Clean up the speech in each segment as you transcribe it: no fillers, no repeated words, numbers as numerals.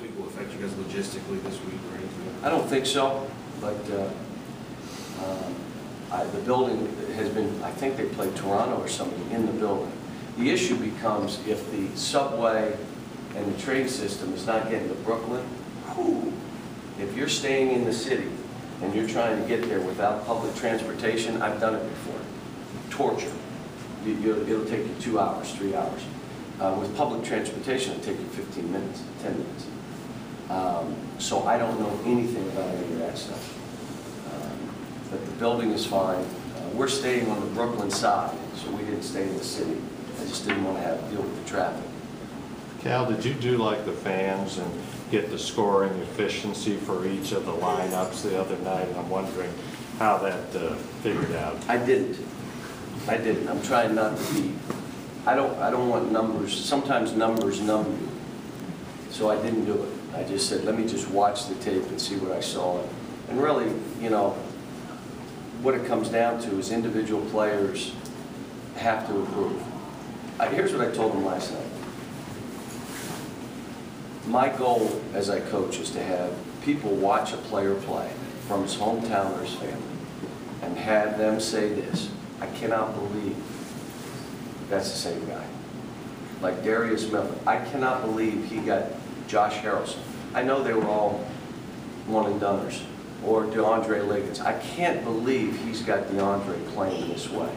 week will affect you guys logistically this week or anything? I don't think so, but the building has been, I think they played Toronto or somebody in the building. The issue becomes if the subway and the train system is not getting to Brooklyn, whew, if you're staying in the city and you're trying to get there without public transportation, I've done it before. Torture. It'll take you 2 hours, 3 hours. With public transportation, it'll take you 15 minutes, 10 minutes. So I don't know anything about any of that stuff. But the building is fine. We're staying on the Brooklyn side, so we didn't stay in the city. I just didn't want to have to deal with the traffic. Cal, did you do like the fans and get the scoring efficiency for each of the lineups the other night? And I'm wondering how that figured out. I didn't. I'm trying not to be. I don't want numbers. Sometimes numbers numb you. So I didn't do it. I just said, let me just watch the tape and see what I saw. And really, you know, what it comes down to is individual players have to improve. Here's what I told them last night. My goal as I coach is to have people watch a player play from his hometown or his family and have them say this: I cannot believe that's the same guy. Like Darius Miller, I cannot believe he got Josh Harrelson. I know they were all one and doners. Or DeAndre Liggins. I can't believe he's got DeAndre playing this way.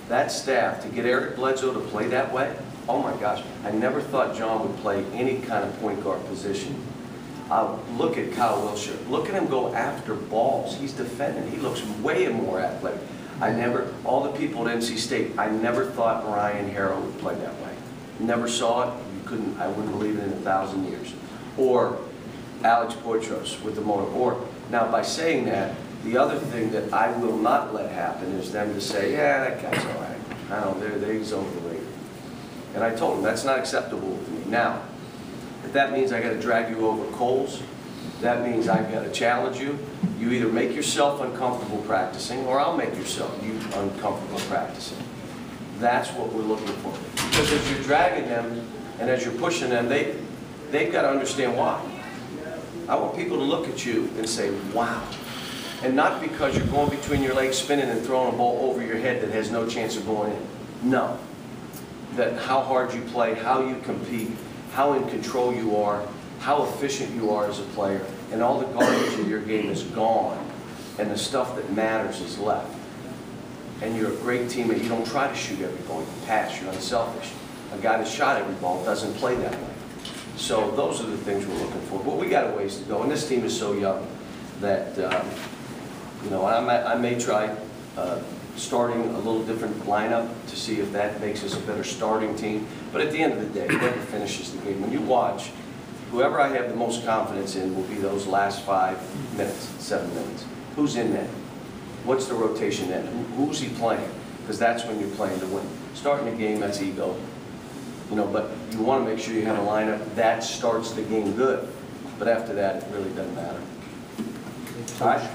That staff, to get Eric Bledsoe to play that way, oh my gosh, I never thought John would play any kind of point guard position. Look at Kyle Wilshire. Look at him go after balls. He's defending. He looks way more athletic. All the people at NC State, I never thought Ryan Harrow would play that way. Never saw it. I wouldn't believe it in 1,000 years. Or Alex Boitros with the motor. Now, by saying that, the other thing that I will not let happen is them to say, yeah, that guy's all right. I don't know, he's overrated. And I told them, that's not acceptable to me. Now, if that means I got to drag you over coals, that means I've got to challenge you. You either make yourself uncomfortable practicing, or I'll make you uncomfortable practicing. That's what we're looking for. Because as you're dragging them, and as you're pushing them, they've got to understand why. I want people to look at you and say, wow. And not because you're going between your legs spinning and throwing a ball over your head that has no chance of going in. No. That how hard you play, how you compete, how in control you are, how efficient you are as a player, and all the garbage in your game is gone, and the stuff that matters is left. And you're a great teammate. You don't try to shoot every ball. You pass. You're unselfish. A guy that shot every ball doesn't play that way. So those are the things we're looking for. But we got a ways to go, and this team is so young that you know, I may try starting a little different lineup to see if that makes us a better starting team. But at the end of the day, whoever finishes the game, when you watch, whoever I have the most confidence in will be those last 5 minutes, 7 minutes. Who's in there? What's the rotation then? Who's he playing? Because that's when you're playing to win. Starting the game, that's ego. You know, but you want to make sure you have a lineup that starts the game good. But after that, it really doesn't matter. All right?